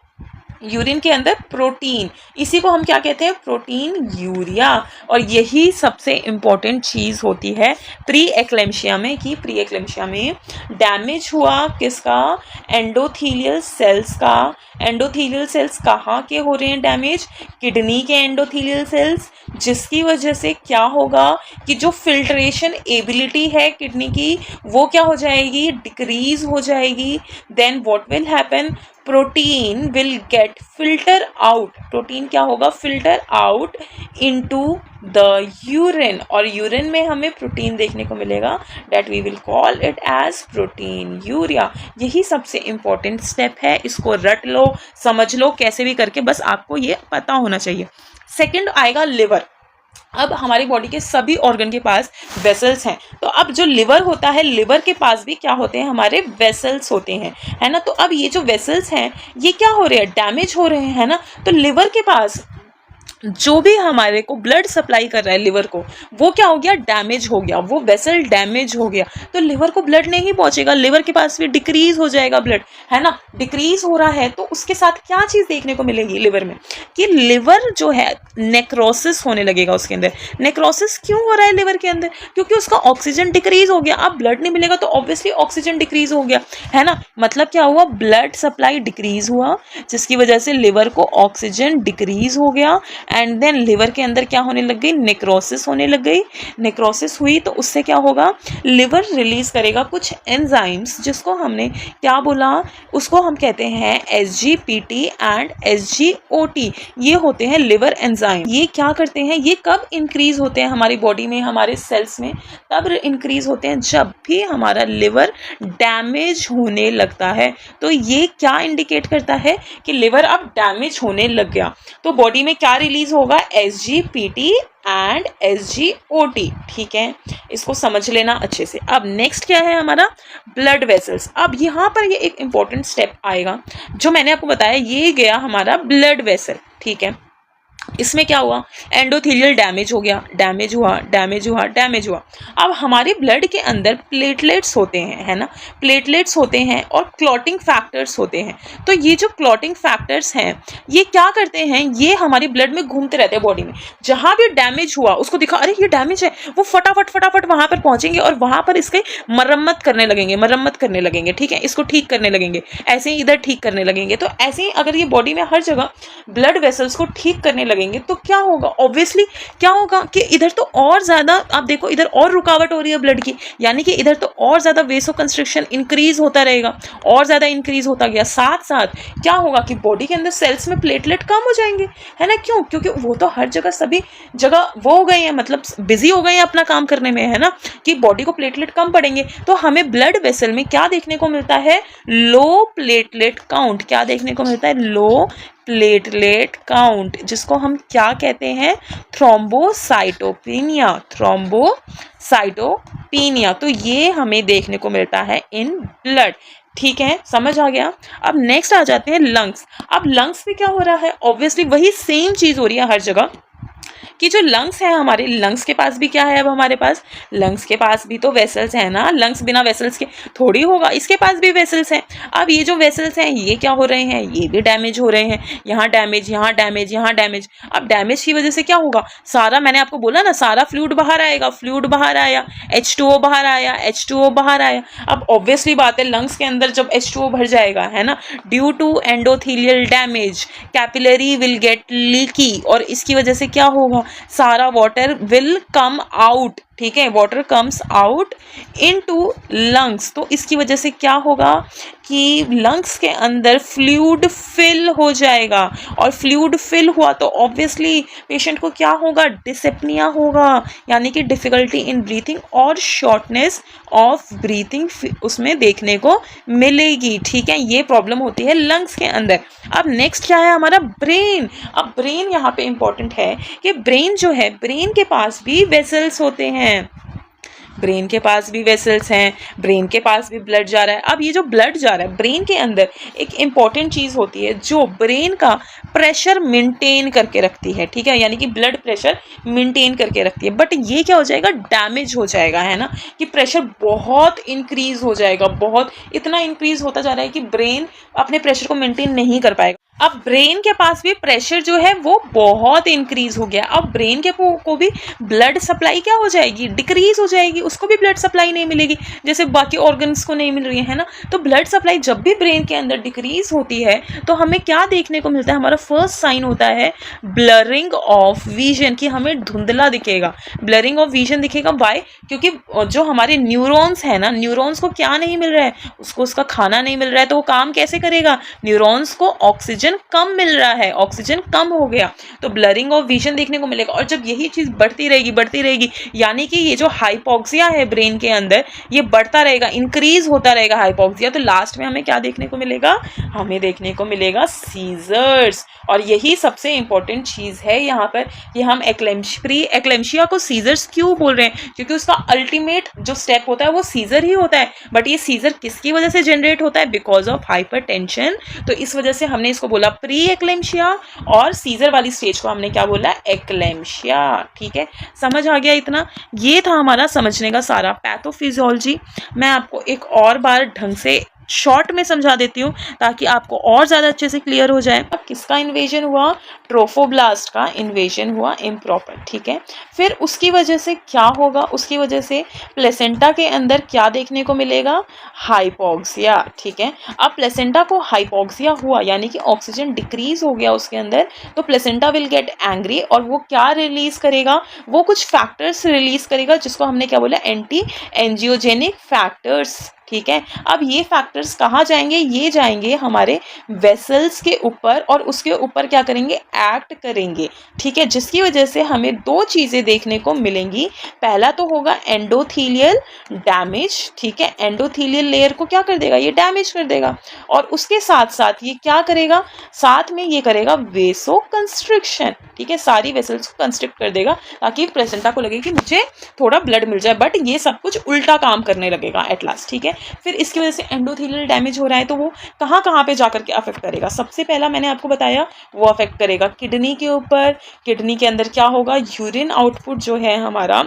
यूरिन के अंदर प्रोटीन। इसी को हम क्या कहते हैं, प्रोटीन यूरिया। और यही सबसे इम्पोर्टेंट चीज़ होती है प्री एक्लेम्शिया में, कि प्री एक्लेम्शिया में डैमेज हुआ किसका, एंडोथीलियल सेल्स का। एंडोथीलियल सेल्स कहाँ के हो रहे हैं डैमेज, किडनी के एंडोथीलियल सेल्स, जिसकी वजह से क्या होगा कि जो फिल्ट्रेशन एबिलिटी है किडनी की वो क्या हो जाएगी, डिक्रीज हो जाएगी। Then what will happen, protein will get filter out, protein क्या होगा, filter out into the urine, और यूरिन में हमें प्रोटीन देखने को मिलेगा, that we will call it as proteinuria. यही सबसे इम्पोर्टेंट स्टेप है, इसको रट लो, समझ लो, कैसे भी करके, बस आपको ये पता होना चाहिए। सेकंड आएगा लिवर। अब हमारी बॉडी के सभी ऑर्गन के पास वेसल्स हैं, तो अब जो लिवर होता है, लिवर के पास भी क्या होते हैं, हमारे वेसल्स होते हैं, है ना। तो अब ये जो वेसल्स हैं ये क्या हो रहे हैं, डैमेज हो रहे हैं, है ना। तो लिवर के पास जो भी हमारे को ब्लड सप्लाई कर रहा है लिवर को, वो क्या हो गया, डैमेज हो गया, वो वेसल डैमेज हो गया, तो लिवर को ब्लड नहीं पहुंचेगा, लिवर के पास भी डिक्रीज हो जाएगा ब्लड, है ना, डिक्रीज हो रहा है। तो उसके साथ क्या चीज देखने को मिलेगी लिवर में, कि लिवर जो है नेक्रोसिस होने लगेगा उसके अंदर। नेक्रोसिस क्यों हो रहा है लिवर के अंदर, क्योंकि उसका ऑक्सीजन डिक्रीज हो गया। अब ब्लड नहीं मिलेगा तो ऑब्वियसली ऑक्सीजन डिक्रीज हो गया, है ना, मतलब क्या हुआ, ब्लड सप्लाई डिक्रीज हुआ, जिसकी वजह से लिवर को ऑक्सीजन डिक्रीज हो गया, एंड देन लिवर के अंदर क्या होने लग गई, नेक्रोसिस होने लग गई। नेक्रोसिस हुई तो उससे क्या होगा, लिवर रिलीज करेगा कुछ एंजाइम्स, जिसको हमने क्या बोला, उसको हम कहते हैं SGPT एंड SGOT। ये होते हैं लिवर एंजाइम। ये क्या करते हैं, ये कब इंक्रीज होते हैं हमारी बॉडी में, हमारे सेल्स में, तब इंक्रीज होते हैं जब भी हमारा लिवर डैमेज होने लगता है। तो ये क्या इंडिकेट करता है कि लिवर अब डैमेज होने लग गया, तो बॉडी में क्या रिलीज होगा, SGPT एंड SGOT। ठीक है, इसको समझ लेना अच्छे से। अब नेक्स्ट क्या है हमारा, ब्लड वेसल्स। अब यहाँ पर ये एक इंपॉर्टेंट स्टेप आएगा जो मैंने आपको बताया, ये गया हमारा ब्लड वेसल। ठीक है, इसमें क्या हुआ, एंडोथेलियल डैमेज हो गया, डैमेज हुआ, डैमेज हुआ, डैमेज हुआ। अब हमारे ब्लड के अंदर प्लेटलेट्स होते हैं, है ना, प्लेटलेट्स होते हैं और क्लॉटिंग फैक्टर्स होते हैं। तो ये जो क्लॉटिंग फैक्टर्स हैं, ये क्या करते हैं, ये हमारे ब्लड में घूमते रहते हैं बॉडी में। जहां भी डैमेज हुआ उसको दिखा, अरे ये डैमेज है, वो फटाफट फटाफट वहां पर पहुंचेंगे और वहां पर इसके मरम्मत करने लगेंगे, ठीक है, इसको ठीक करने लगेंगे, ऐसे ही इधर ठीक करने लगेंगे। तो ऐसे ही अगर ये बॉडी में हर जगह ब्लड वेसल्स को ठीक करने लगेंगे तो क्या होगा, ऑब्वियसली क्या होगा कि इधर तो और ज्यादा, आप देखो इधर और रुकावट हो रही है ब्लड की, यानी कि इधर तो और ज्यादा वेसो कंस्ट्रिक्शन इंक्रीज होता रहेगा, और ज्यादा इंक्रीज होता गया। साथ साथ क्या होगा कि बॉडी के अंदर सेल्स में प्लेटलेट कम हो जाएंगे, है ना, क्यों, क्योंकि वो तो हर जगह सभी जगह वो हो गए हैं, मतलब बिजी हो गए हैं अपना काम करने में, है ना, कि बॉडी को प्लेटलेट कम पड़ेंगे। तो हमें ब्लड वेसल में क्या देखने को मिलता है, लो प्लेटलेट काउंट। क्या देखने को मिलता है, लो प्लेटलेट काउंट, जिसको हम क्या कहते हैं, थ्रोम्बोसाइटोपेनिया, थ्रोम्बोसाइटोपेनिया। तो ये हमें देखने को मिलता है इन ब्लड। ठीक है, समझ आ गया। अब नेक्स्ट आ जाते हैं लंग्स। अब लंग्स में क्या हो रहा है, ऑब्वियसली वही सेम चीज हो रही है हर जगह, कि जो लंग्स है हमारे, लंग्स के पास भी क्या है, अब हमारे पास लंग्स के पास भी तो वेसल्स है ना, लंग्स बिना वेसल्स के थोड़ी होगा, इसके पास भी वेसल्स हैं। अब ये जो वेसल्स हैं ये क्या हो रहे हैं, ये भी डैमेज हो रहे हैं, यहाँ डैमेज, यहाँ डैमेज, यहाँ डैमेज। अब डैमेज की वजह से क्या होगा, सारा, मैंने आपको बोला ना, सारा फ्लूइड बाहर आएगा, फ्लूइड बाहर आया, H2O बाहर आया, H2O बाहर आया। अब ऑब्वियसली बात है, लंग्स के अंदर जब H2O भर जाएगा, है ना, due to endothelial damage capillary will get leaky, और इसकी वजह से क्या होगा, सारा वाटर विल कम आउट। ठीक है, water comes out into lungs. तो इसकी वजह से क्या होगा कि लंग्स के अंदर फ्लूइड फिल हो जाएगा, और फ्लूइड फिल हुआ तो ऑब्वियसली पेशेंट को क्या होगा, डिसएप्निया होगा, यानी कि डिफिकल्टी इन ब्रीथिंग और शॉर्टनेस ऑफ ब्रीथिंग उसमें देखने को मिलेगी। ठीक है, ये प्रॉब्लम होती है लंग्स के अंदर। अब नेक्स्ट क्या है हमारा, ब्रेन। अब ब्रेन यहाँ पे इंपॉर्टेंट है कि ब्रेन जो है, ब्रेन के पास भी वेसल्स होते हैं, ब्रेन के पास भी वेसल्स हैं, ब्रेन के पास भी ब्लड जा रहा है। अब ये जो ब्लड जा रहा है ब्रेन के अंदर, एक इंपॉर्टेंट चीज होती है जो ब्रेन का प्रेशर मेंटेन करके रखती है। ठीक है, यानी कि ब्लड प्रेशर मेंटेन करके रखती है, बट ये क्या हो जाएगा, डैमेज हो जाएगा, है ना, कि प्रेशर बहुत इंक्रीज हो जाएगा, बहुत इतना इंक्रीज होता जा रहा है कि ब्रेन अपने प्रेशर को मेंटेन नहीं कर पाएगा। अब ब्रेन के पास भी प्रेशर जो है वो बहुत इंक्रीज हो गया। अब ब्रेन के को भी ब्लड सप्लाई क्या हो जाएगी, डिक्रीज हो जाएगी, उसको भी ब्लड सप्लाई नहीं मिलेगी जैसे बाकी ऑर्गन्स को नहीं मिल रही है ना। तो ब्लड सप्लाई जब भी ब्रेन के अंदर डिक्रीज होती है तो हमें क्या देखने को मिलता है, हमारा फर्स्ट साइन होता है ब्लरिंग ऑफ विजन, कि हमें धुंधला दिखेगा, ब्लरिंग ऑफ विजन दिखेगा। वाई, क्योंकि जो हमारे न्यूरॉन्स है ना, न्यूरॉन्स को क्या नहीं मिल रहा है, उसको उसका खाना नहीं मिल रहा है, तो वो काम कैसे करेगा, न्यूरॉन्स को ऑक्सीजन कम मिल रहा है, ऑक्सीजन कम हो गया तो ब्लरिंग ऑफ विजन देखने को मिलेगा। और जब यही चीज बढ़ती रहेगी, यानी कि ये जो हाइपोक्सिया है ब्रेन के अंदर, ये बढ़ता रहेगा, इंक्रीज होता रहेगा हाइपोक्सिया, तो लास्ट में हमें क्या देखने को मिलेगा, हमें देखने को मिलेगा सीजर्स। और यही सबसे इंपॉर्टेंट चीज है यहाँ पर कि हम प्री एक्लेम्शिया को सीजर्स क्यों बोल रहे हैं, क्योंकि उसका अल्टीमेट जो स्टेप होता है वो सीजर ही होता है। बट ये सीजर किसकी वजह से जनरेट होता है, बिकॉज ऑफ हाइपरटेंशन। तो इस वजह से हमने इसको बोला बोला प्री एक्लेम्शिया, और सीजर वाली स्टेज को हमने क्या बोला, एक्लेम्शिया। ठीक है, समझ आ गया इतना? ये था हमारा समझने का सारा पैथोफिजियोलॉजी। मैं आपको एक और बार ढंग से शॉर्ट में समझा देती हूँ ताकि आपको और ज़्यादा अच्छे से क्लियर हो जाए। किसका इन्वेजन हुआ, ट्रोफोब्लास्ट का इन्वेजन हुआ इम्प्रॉपर। ठीक है, फिर उसकी वजह से क्या होगा, उसकी वजह से प्लेसेंटा के अंदर क्या देखने को मिलेगा, हाइपोक्सिया। ठीक है, अब प्लेसेंटा को हाइपोक्सिया हुआ यानी कि ऑक्सीजन डिक्रीज हो गया उसके अंदर, तो प्लेसेंटा विल गेट एंग्री और वो क्या रिलीज करेगा, वो कुछ फैक्टर्स रिलीज करेगा जिसको हमने क्या बोला, एंटी एंजियोजेनिक फैक्टर्स। ठीक है, अब ये फैक्टर्स कहाँ जाएंगे, ये जाएंगे हमारे वेसल्स के ऊपर और उसके ऊपर क्या करेंगे, एक्ट करेंगे। ठीक है, जिसकी वजह से हमें दो चीज़ें देखने को मिलेंगी। पहला तो होगा एंडोथीलियल डैमेज। ठीक है, एंडोथीलियल लेयर को क्या कर देगा, ये डैमेज कर देगा, और उसके साथ साथ ये क्या करेगा, साथ में ये करेगा वेसो कंस्ट्रिक्शन। ठीक है, सारी वेसल्स को कंस्ट्रिक्ट कर देगा ताकि प्लेसेंटा को लगे कि मुझे थोड़ा ब्लड मिल जाए, बट ये सब कुछ उल्टा काम करने लगेगा एट लास्ट। ठीक है, फिर इसकी वजह से एंडोथेलियल डैमेज हो रहा है तो वो कहाँ कहाँ पे जाकर के अफेक्ट करेगा, सबसे पहला मैंने आपको बताया वो अफेक्ट करेगा किडनी के ऊपर। किडनी के अंदर क्या होगा, यूरिन आउटपुट जो है हमारा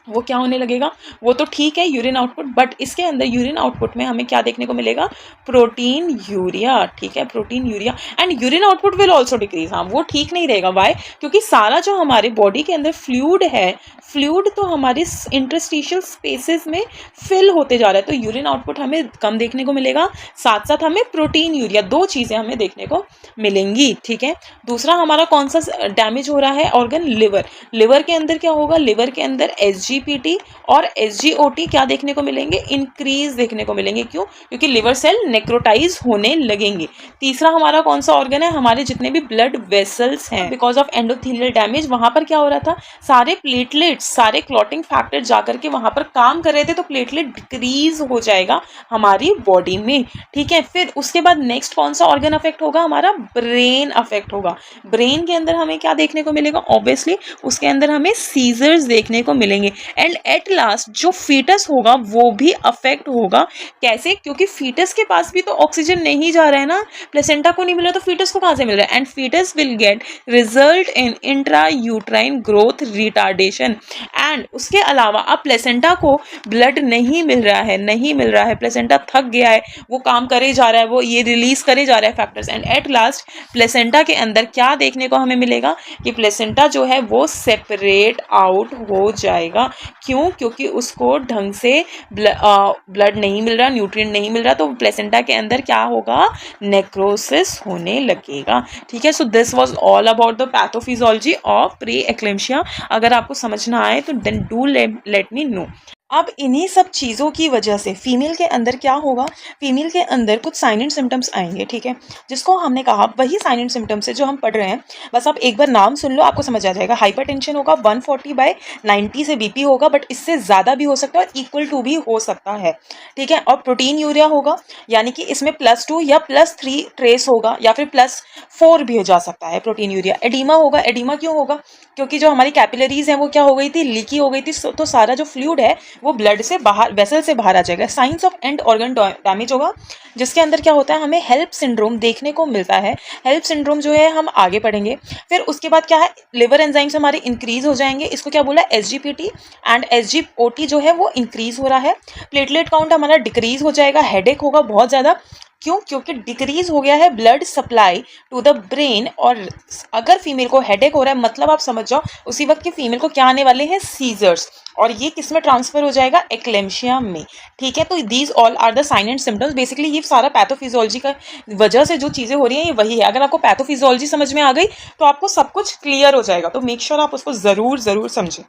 वो क्या होने लगेगा, वो तो ठीक है यूरिन आउटपुट, बट इसके अंदर यूरिन आउटपुट में हमें क्या देखने को मिलेगा, प्रोटीन यूरिया। ठीक है, protein urea and urine output will also decrease. हाँ, वो ठीक नहीं रहेगा। वाई, क्योंकि सारा जो हमारे बॉडी के अंदर फ्लूइड है, फ्लूइड तो हमारे इंटरस्टिशियल स्पेसेस में फिल होते जा रहा है, तो यूरिन आउटपुट हमें कम देखने को मिलेगा, साथ साथ हमें प्रोटीन यूरिया, दो चीज़ें हमें देखने को मिलेंगी। ठीक है, दूसरा हमारा कौन सा डैमेज हो रहा है, ऑर्गन लिवर। लिवर के अंदर क्या होगा, लिवर के अंदर SGPT और SGOT क्या देखने को मिलेंगे, इंक्रीज देखने को मिलेंगे। क्यों, क्योंकि लिवर सेल नेक्रोटाइज होने लगेंगे। तीसरा हमारा कौन सा ऑर्गन है, हमारे जितने भी ब्लड वेसल्स हैं, बिकॉज ऑफ एंडोथेलियल डैमेज वहां पर क्या हो रहा था, सारे प्लेटलेट्स, सारे क्लॉटिंग फैक्टर जाकर के वहां पर काम कर रहे थे, तो प्लेटलेट डिक्रीज हो जाएगा हमारी बॉडी में। ठीक है, फिर उसके बाद नेक्स्ट कौन सा ऑर्गन अफेक्ट होगा, हमारा ब्रेन अफेक्ट होगा। ब्रेन के अंदर हमें क्या देखने को मिलेगा, ऑब्वियसली उसके अंदर हमें सीजर्स देखने को मिलेंगे, एंड एट लास्ट जो फीटस होगा वो भी अफेक्ट होगा। कैसे, क्योंकि फीटस के पास भी तो ऑक्सीजन नहीं जा रहा है ना, प्लेसेंटा को नहीं मिल रहा तो फीटस को कहाँ से मिल रहा है, and fetus will get result in intra uterine growth retardation. And उसके अलावा अब प्लेसेंटा को ब्लड नहीं मिल रहा है, नहीं मिल रहा है, प्लेसेंटा थक गया है, वो काम करे जा रहा है, वो ये रिलीज करे जा रहा है factors, and at last placenta के अंदर क्या देखने को हमें मिलेगा कि प्लेसेंटा जो है वो सेपरेट आउट हो जाएगा। क्यों, क्योंकि उसको ढंग से ब्लड नहीं मिल रहा, न्यूट्रिएंट नहीं मिल रहा, तो प्लेसेंटा के अंदर क्या होगा, नेक्रोसिस होने लगेगा। ठीक है, so this was all about the pathophysiology of pre eclampsia. अगर आपको समझना आए तो then do let me know. अब इन्हीं सब चीज़ों की वजह से फीमेल के अंदर क्या होगा, फीमेल के अंदर कुछ साइन एंड सिम्टम्स आएंगे। ठीक है, जिसको हमने कहा वही साइन एंड सिम्टम्स है जो हम पढ़ रहे हैं, बस आप एक बार नाम सुन लो, आपको समझ आ जाएगा। हाइपरटेंशन होगा, 140/90 से BP होगा, बट इससे ज़्यादा भी हो सकता है और इक्वल टू भी हो सकता है। ठीक है, और प्रोटीन यूरिया होगा, यानी कि इसमें +2 या +3 ट्रेस होगा, या फिर +4 भी हो जा सकता है प्रोटीन यूरिया। एडिमा होगा, एडिमा क्यों होगा, क्योंकि जो हमारी कैपिलरीज हैं वो क्या हो गई थी, लीकी हो गई थी, तो सारा जो फ्लूइड है वो ब्लड से बाहर, वेसल से बाहर आ जाएगा। Science of and organ damage होगा, जिसके अंदर क्या होता है, हमें हेल्प सिंड्रोम देखने को मिलता है। हेल्प सिंड्रोम जो है हम आगे पढ़ेंगे। फिर उसके बाद क्या है, लिवर एंजाइम्स हमारे इंक्रीज हो जाएंगे, इसको क्या बोला, SGPT एंड SGOT जो है वो इंक्रीज हो रहा है। प्लेटलेट काउंट हमारा डिक्रीज हो जाएगा, हेडेक होगा बहुत ज़्यादा। क्यों, क्योंकि डिक्रीज हो गया है blood supply to the brain, और अगर फीमेल को हेडेक हो रहा है मतलब आप समझ जाओ उसी वक्त की फीमेल को क्या आने वाले हैं, सीजर्स, और ये किस में ट्रांसफर हो जाएगा, एक्लेम्शिया में। ठीक है, तो these all are the sign and symptoms. Basically ये सारा पैथोफिजियोलॉजी का वजह से जो चीज़ें हो रही हैं ये वही है। अगर आपको पैथोफिजियोलॉजी समझ में आ गई तो आपको सब कुछ क्लियर हो जाएगा, तो मेक श्योर आप उसको ज़रूर समझें।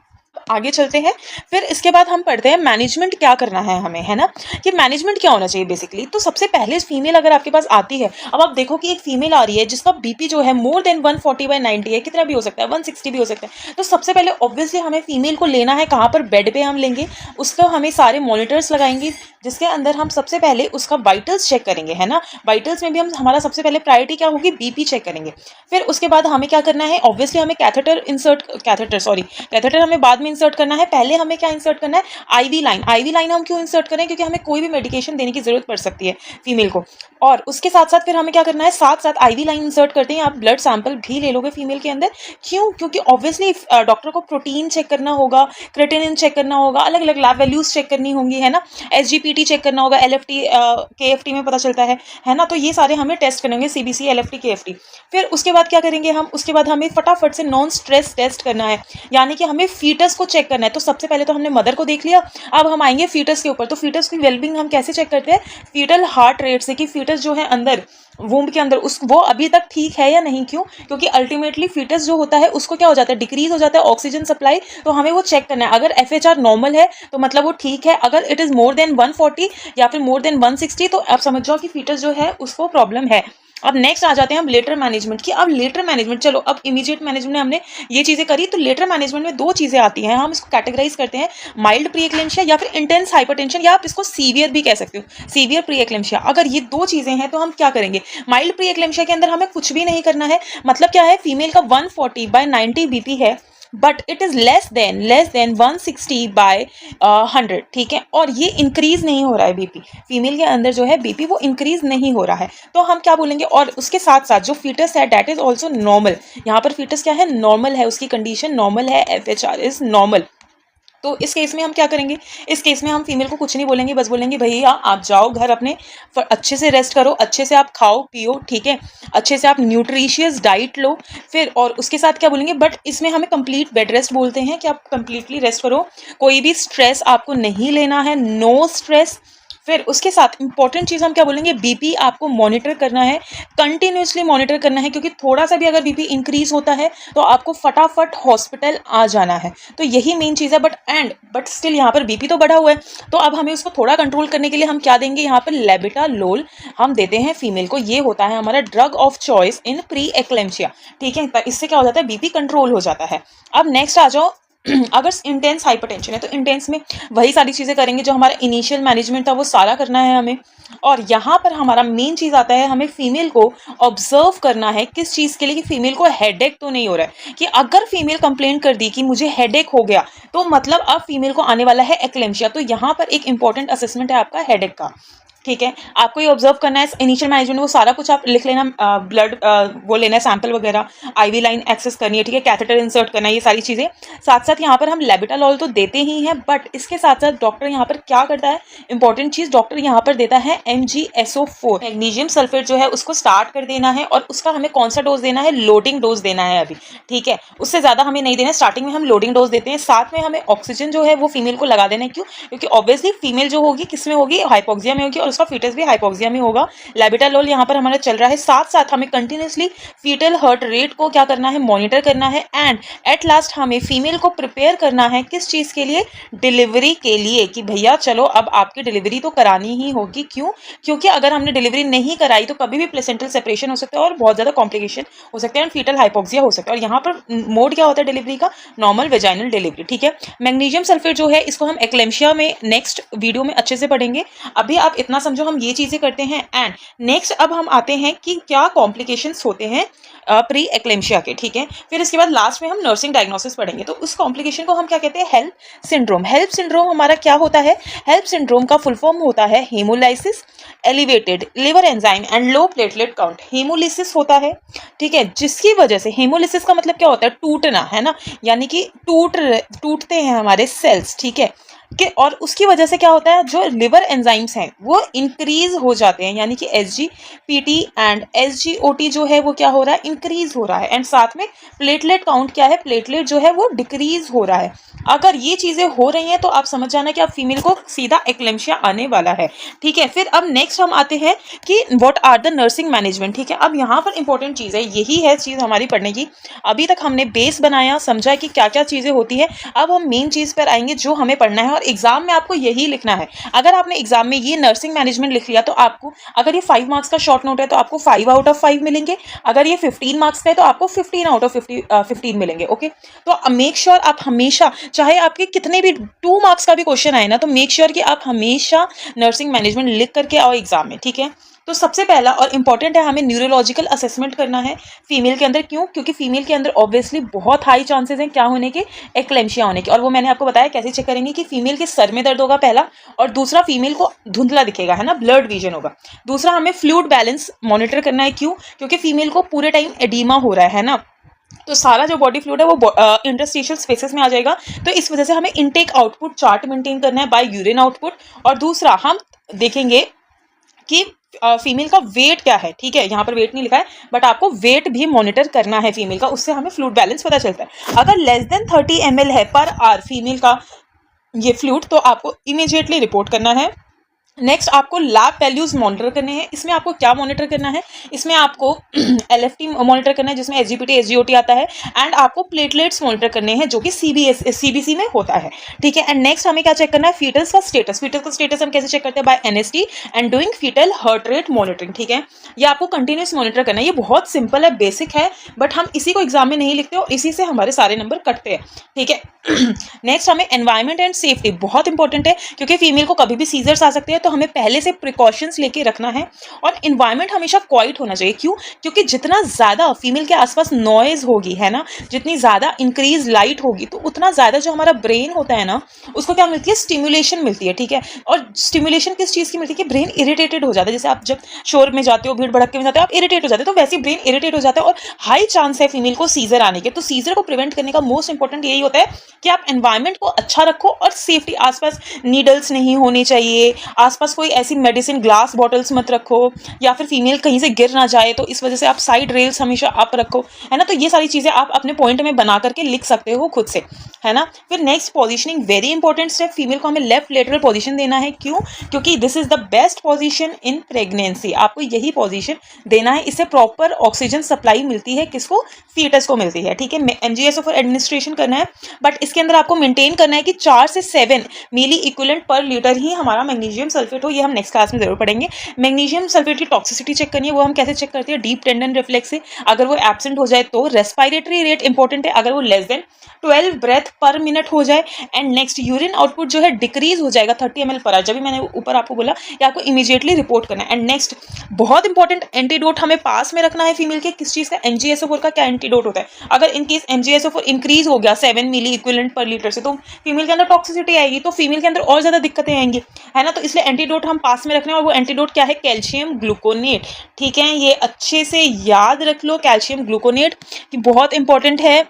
आगे चलते हैं। फिर इसके बाद हम पढ़ते हैं मैनेजमेंट क्या करना है हमें, है ना, कि मैनेजमेंट क्या होना चाहिए बेसिकली। तो सबसे पहले फीमेल अगर आपके पास आती है, अब आप देखो कि एक फीमेल आ रही है जिसका BP जो है मोर देन 140/90 है, कितना भी हो सकता है, 160 भी हो सकता है, तो सबसे पहले ऑब्वियसली हमें फीमेल को लेना है कहाँ पर, बेड पे हम लेंगे, उसका हमें सारे मॉनिटर्स लगाएंगे, जिसके अंदर हम सबसे पहले उसका वाइटल्स चेक करेंगे, है ना। वाइटल्स में भी हम, हमारा सबसे पहले प्रायोरिटी क्या होगी, BP चेक करेंगे। फिर उसके बाद हमें क्या करना है, ऑब्वियसली हमें कैथेटर हमें बाद में इंसर्ट करना है, पहले हमें क्या इंसर्ट करना है, आईवी लाइन। आईवी लाइन हम क्यों इंसर्ट करें, क्योंकि हमें कोई भी मेडिकेशन देने की जरूरत पड़ सकती है फीमेल को। और उसके साथ साथ फिर हमें क्या करना है, साथ साथ आईवी लाइन इंसर्ट करते हैं, आप ब्लड सैंपल भी ले लोगे फीमेल के अंदर। क्यों, क्योंकि ऑब्वियसली डॉक्टर को प्रोटीन चेक करना होगा, क्रेटिनिन चेक करना होगा, अलग अलग लैब वैल्यूज चेक करनी होंगी, है ना, एसजीपीटी चेक करना होगा, एलएफटी केएफटी में पता चलता है ना, तो ये सारे हमें टेस्ट करने होंगे, सीबीसी एलएफटी केएफटी। फिर उसके बाद क्या करेंगे हम, उसके बाद हमें फटाफट से नॉन स्ट्रेस टेस्ट करना है, यानी कि हमें फीटस को चेक करना है। तो सबसे पहले तो हमने मदर को देख लिया, अब हम आएंगे फीटस के ऊपर। तो फीटस की वेलबींग हम कैसे चेक करते हैं, फीटल हार्ट रेट से, कि फीटस जो है अंदर वूम्ब के अंदर वो अभी तक ठीक है या नहीं। क्यों, क्योंकि अल्टीमेटली फीटस जो होता है उसको क्या हो जाता है, डिक्रीज हो जाता है ऑक्सीजन सप्लाई, तो हमें वो चेक करना है। अगर एफएचआर नॉर्मल है तो मतलब वो ठीक है, अगर इट इज मोर देन 140 या फिर मोर देन 160 तो आप समझ जाओ कि फीटस जो है उसको प्रॉब्लम है। अब नेक्स्ट आ जाते हैं हम लेटर मैनेजमेंट की। अब लेटर मैनेजमेंट, चलो अब इमीडिएट मैनेजमेंट में हमने ये चीजें करी, तो लेटर मैनेजमेंट में दो चीजें आती हैं, हम इसको कैटेगराइज करते हैं, माइल्ड प्री एक्लेम्शिया या फिर इंटेंस हाइपरटेंशन, या आप इसको सीवियर भी कह सकते हो, सीवियर प्री एक्लेम्शिया। अगर ये दो चीजें हैं तो हम क्या करेंगे, माइल्ड प्री एक्लेम्शिया के अंदर हमें कुछ भी नहीं करना है। मतलब क्या है, फीमेल का 140/90 बीपी है, but it is less than 160/100, ठीक है, और ये इंक्रीज नहीं हो रहा है बीपी, फीमेल के अंदर जो है बीपी वो इंक्रीज नहीं हो रहा है, तो हम क्या बोलेंगे। और उसके साथ साथ जो फीटस है दैट इज ऑल्सो नॉर्मल, यहाँ पर फीटस क्या है, नॉर्मल है, उसकी कंडीशन नॉर्मल है, एफएचआर इज नॉर्मल। तो इस केस में हम क्या करेंगे, इस केस में हम फीमेल को कुछ नहीं बोलेंगे, बस बोलेंगे भैया आप जाओ घर अपने, अच्छे से रेस्ट करो, अच्छे से आप खाओ पियो, ठीक है, अच्छे से आप न्यूट्रिशियस डाइट लो। फिर और उसके साथ क्या बोलेंगे, बट इसमें हमें कंप्लीट बेड रेस्ट बोलते हैं, कि आप कंप्लीटली रेस्ट करो, कोई भी स्ट्रेस आपको नहीं लेना है, नो स्ट्रेस। फिर उसके साथ इंपॉर्टेंट चीज़ हम क्या बोलेंगे, बीपी आपको मॉनिटर करना है, कंटिन्यूसली मॉनिटर करना है, क्योंकि थोड़ा सा भी अगर बीपी इंक्रीज होता है तो आपको फटाफट हॉस्पिटल आ जाना है। तो यही मेन चीज़ है। बट स्टिल यहाँ पर बीपी तो बढ़ा हुआ है, तो अब हमें उसको थोड़ा कंट्रोल करने के लिए हम क्या देंगे, यहाँ पर लेबिटालोल हम देते हैं फीमेल को। ये होता है हमारा drug of choice in pre eclampsia, ठीक है, इससे क्या हो जाता है, बीपी कंट्रोल हो जाता है। अब नेक्स्ट आ जाओ, अगर इंटेंस हाइपरटेंशन है तो इंटेंस में वही सारी चीज़ें करेंगे जो हमारा इनिशियल मैनेजमेंट था, वो सारा करना है हमें। और यहाँ पर हमारा मेन चीज़ आता है, हमें फीमेल को ऑब्जर्व करना है, किस चीज़ के लिए, कि फीमेल को हेडेक तो नहीं हो रहा है। कि अगर फीमेल कंप्लेन कर दी कि मुझे हेडेक हो गया, तो मतलब अब फीमेल को आने वाला है एक्लेम्शिया। तो यहाँ पर एक इंपॉर्टेंट असेसमेंट है आपका हेडेक का, ठीक है, आपको ये ऑब्जर्व करना है। इनिशियल मैनेजमेंट वो सारा कुछ आप लिख लेना, ब्लड वो लेना है सैंपल वगैरह, आईवी लाइन एक्सेस करनी है, ठीक है, कैथेटर इंसर्ट करना है, ये सारी चीज़ें। साथ साथ यहाँ पर हम लेबिटालोल तो देते ही हैं, बट इसके साथ साथ डॉक्टर यहाँ पर क्या करता है, इंपॉर्टेंट चीज़, डॉक्टर यहाँ पर देता है MgSO4 मैग्नीशियम सल्फेट जो है उसको स्टार्ट कर देना है, और उसका हमें कौन सा डोज देना है, लोडिंग डोज देना है अभी, ठीक है, उससे ज़्यादा हमें नहीं देना। स्टार्टिंग में हम लोडिंग डोज देते हैं, साथ में हमें ऑक्सीजन जो है वो फीमेल को लगा देना है। क्यों, क्योंकि ऑब्वियसली फीमेल जो होगी किस में होगी, हाइपोक्सिया में होगी, और उसका फीटस भी हाइपोक्सिया में होगा। लेबिटालोल यहाँ पर हमारा चल रहा है। साथ साथ हमें कंटिन्यूसली फीटल हार्ट रेट को क्या करना है, मॉनिटर करना है। एंड एट लास्ट हमें फीमेल को प्रिपेयर करना है किस चीज़ के लिए, डिलीवरी के लिए, कि भैया चलो अब आपकी डिलीवरी तो करानी ही होगी। क्यों, क्योंकि अगर हमने डिलीवरी नहीं कराई तो कभी भी प्लेसेंटल सेपरेशन हो सकता है और बहुत ज़्यादा कॉम्प्लिकेशन हो सकते हैं, एंड फीटल हाइपोक्सिया हो सकता है। और यहाँ पर मोड क्या होता है डिलीवरी का, नॉर्मल वेजाइनल डिलीवरी, ठीक है। मैग्नीशियम सल्फेट जो है इसको हम एक्लेम्शिया में नेक्स्ट वीडियो में अच्छे से पढ़ेंगे, अभी आप इतना समझो हम ये चीज़ें करते हैं। एंड नेक्स्ट अब हम आते हैं कि क्या कॉम्प्लिकेशंस होते हैं प्री एक्लेम्शिया के, ठीक है। फिर इसके बाद लास्ट में हम नर्सिंग डायग्नोसिस पढ़ेंगे। तो उस कॉम्प्लिकेशन को हम क्या कहते हैं, हेल्प सिंड्रोम। हेल्प सिंड्रोम हमारा क्या होता है, हेल्प सिंड्रोम का फुल फॉर्म होता है hemolysis, elevated liver enzyme and low platelet count. Hemolysis होता है, ठीक है, जिसकी वजह से, हेमोलिसिस का मतलब क्या होता है, टूटना, है ना, यानी कि टूटते हैं हमारे सेल्स, ठीक है, कि और उसकी वजह से क्या होता है, जो लिवर एंजाइम्स हैं वो इंक्रीज हो जाते हैं, यानी कि SGPT एंड SGOT जो है वो क्या हो रहा है, इंक्रीज हो रहा है। एंड साथ में प्लेटलेट काउंट क्या है, प्लेटलेट जो है वो डिक्रीज हो रहा है। अगर ये चीज़ें हो रही हैं तो आप समझ जाना कि आप फीमेल को सीधा एक्लेम्शिया आने वाला है, ठीक है। फिर अब नेक्स्ट हम आते हैं कि what are the nursing management, ठीक है। अब यहाँ पर इंपॉर्टेंट चीज़ है, यही है चीज़ हमारी पढ़ने की। अभी तक हमने बेस बनाया, समझा कि क्या क्या चीज़ें होती है। अब हम मेन चीज़ पर आएंगे जो हमें पढ़ना है, और एग्जाम में आपको यही लिखना है। अगर आपने एग्जाम में ये नर्सिंग मैनेजमेंट लिख लिया तो आपको, अगर ये 5 मार्क्स का शॉर्ट नोट है तो आपको 5 आउट ऑफ 5 मिलेंगे, अगर ये 15 मार्क्स का है तो आपको 15 आउट ऑफ 15 मिलेंगे, ओके। तो मेक श्योर आप हमेशा, चाहे आपके कितने भी 2 मार्क्स का भी क्वेश्चन आए ना, तो मेक श्योर कि आप हमेशा नर्सिंग मैनेजमेंट लिख करके आओ एग्जाम में, ठीक है। तो सबसे पहला और इम्पॉर्टेंट है, हमें न्यूरोलॉजिकल असेसमेंट करना है फीमेल के अंदर। क्यों? क्योंकि फीमेल के अंदर ऑब्वियसली बहुत हाई चांसेस हैं क्या होने के, एक्लेम्शिया होने के। और वो मैंने आपको बताया कैसे चेक करेंगे कि फीमेल के सर में दर्द होगा पहला, और दूसरा फीमेल को धुंधला दिखेगा, है ना, ब्लड विजन होगा। दूसरा हमें फ्लूइड बैलेंस मॉनिटर करना है। क्यों? क्योंकि फीमेल को पूरे टाइम एडीमा हो रहा है ना, तो सारा जो बॉडी फ्लूइड है वो इंटरस्टिशियल स्पेसेस में आ जाएगा। तो इस वजह से हमें इनटेक आउटपुट चार्ट मेंटेन करना है बाय यूरिन आउटपुट। और दूसरा हम देखेंगे कि फीमेल का वेट क्या है। ठीक है, यहाँ पर वेट नहीं लिखा है, बट आपको वेट भी मॉनिटर करना है फीमेल का, उससे हमें फ्लूइड बैलेंस पता चलता है। अगर लेस देन 30 ml है पर आवर फीमेल का ये फ्लूइड, तो आपको इमीडिएटली रिपोर्ट करना है। नेक्स्ट आपको लैब वैल्यूज मॉनिटर करने हैं। इसमें आपको क्या मॉनिटर करना है? इसमें आपको LFT मॉनिटर करना है, जिसमें SGPT SGOT आता है, एंड आपको प्लेटलेट्स मॉनिटर करने हैं, जो कि CBC में होता है। ठीक है, एंड नेक्स्ट हमें क्या चेक करना है? फीटल्स का स्टेटस। फीटल्स का स्टेटस हम कैसे चेक करते हैं? By NST and doing fetal heart rate monitoring. ठीक है, ये आपको कंटिन्यूस मॉनिटर करना है। ये बहुत सिंपल है, बेसिक है, बट हम इसी को एग्जाम में नहीं लिखते और इसी से हमारे सारे नंबर कटते हैं। ठीक है, नेक्स्ट हमें एनवायरमेंट एंड सेफ्टी बहुत इंपॉर्टेंट है, क्योंकि फीमेल को कभी भी सीजर्स आ सकते हैं, तो हमें पहले से प्रिकॉशंस लेके रखना है। और इन्वायरमेंट हमेशा क्वाइट होना चाहिए। क्यों? क्योंकि जितना ज़्यादा फीमेल के आसपास नॉइज होगी, है ना, जितनी ज़्यादा इंक्रीज लाइट होगी, तो उतना ज़्यादा जो हमारा ब्रेन होता है ना, उसको क्या मिलती है? स्टिमुलेशन मिलती है। ठीक है, और स्टिमुलेशन किस चीज़ की मिलती है? कि ब्रेन इरिटेटेड हो जाता है। जैसे आप जब शोर में जाते हो, भीड़ भड़के में जाते हो, आप इरिटेट हो जाते हो, तो वैसे ब्रेन इरिटेट हो जाता है और हाई चांस है फीमेल को सीजर आने के। तो सीजर को प्रिवेंट करने का मोस्ट इंपॉर्टेंट यही होता है कि आप एनवायरनमेंट को अच्छा रखो और सेफ्टी, आसपास नीडल्स नहीं होनी चाहिए, आसपास कोई ऐसी मेडिसिन ग्लास बॉटल्स मत रखो, या फिर फीमेल कहीं से गिर ना जाए, तो इस वजह से आप साइड रेल्स हमेशा अप रखो, है ना। तो ये सारी चीज़ें आप अपने पॉइंट में बना करके लिख सकते हो खुद से, है ना। फिर next positioning, very important step, female को हमें लेफ्ट लेटरल पोजीशन देना है। क्यों? क्योंकि this is the best position in pregnancy. आपको यही पोजीशन देना है, इससे प्रॉपर ऑक्सीजन सप्लाई मिलती है, किसको? फीटस को मिलती है। ठीक है, MGSO4 एडमिनिस्ट्रेशन करना है, बट इसके अंदर आपको मेंटेन करना है कि 4 से 7 मिली इक्विवेलेंट पर लीटर ही हमारा मैग्नीशियम सल्फेट हो। ये हम नेक्स्ट क्लास में जरूर पढ़ेंगे। मैग्नीशियम सल्फेट की टॉक्सिसिटी चेक करनी है, वो हम कैसे चेक करते हैं? डीप टेंडन रिफ्लेक्स से। अगर वो एब्सेंट हो जाए तो रेस्पिरेटरी रेट इंपॉर्टेंट है, अगर वो less than 12 breath per minute हो जाए। एंड नेक्स्ट यूरिन आउटपुट जो है डिक्रीज हो जाएगा 30 ml पर आवर, जब भी मैंने ऊपर आपको बोला, या आपको इमीडिएटली रिपोर्ट करना है। एंड नेक्स्ट बहुत इंपॉर्टेंट एंटीडोट हमें पास में रखना है फीमेल के, किस चीज़ का? MGSO4 का क्या एंटीडोट होता है? अगर इनकेस MGSO4 इंक्रीज हो गया 7 मिली इक्विवेलेंट पर लीटर से, तो फीमेल के अंदर टॉक्सिसिटी आएगी, तो फीमेल के अंदर और ज़्यादा दिक्कतें आएंगी, है ना। तो इसलिए एंटीडोट हम पास में रखना है, और वो एंटीडोट क्या है? Calcium gluconate. ठीक है, ये अच्छे से याद रख लो, कैल्शियम ग्लूकोनेट कि बहुत इंपॉर्टेंट है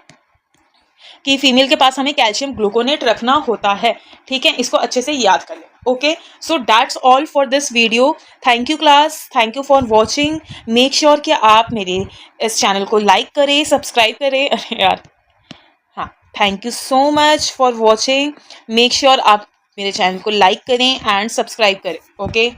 कि फीमेल के पास हमें कैल्शियम ग्लूकोनेट रखना होता है। ठीक है, इसको अच्छे से याद कर ले। Okay, so that's all for this video. Thank you class, thank you for watching. Make sure कि आप मेरे इस चैनल को लाइक करें, सब्सक्राइब करें। अरे यार, हाँ, thank you so much for watching. Make sure आप मेरे चैनल को लाइक करें एंड सब्सक्राइब करें। ओके।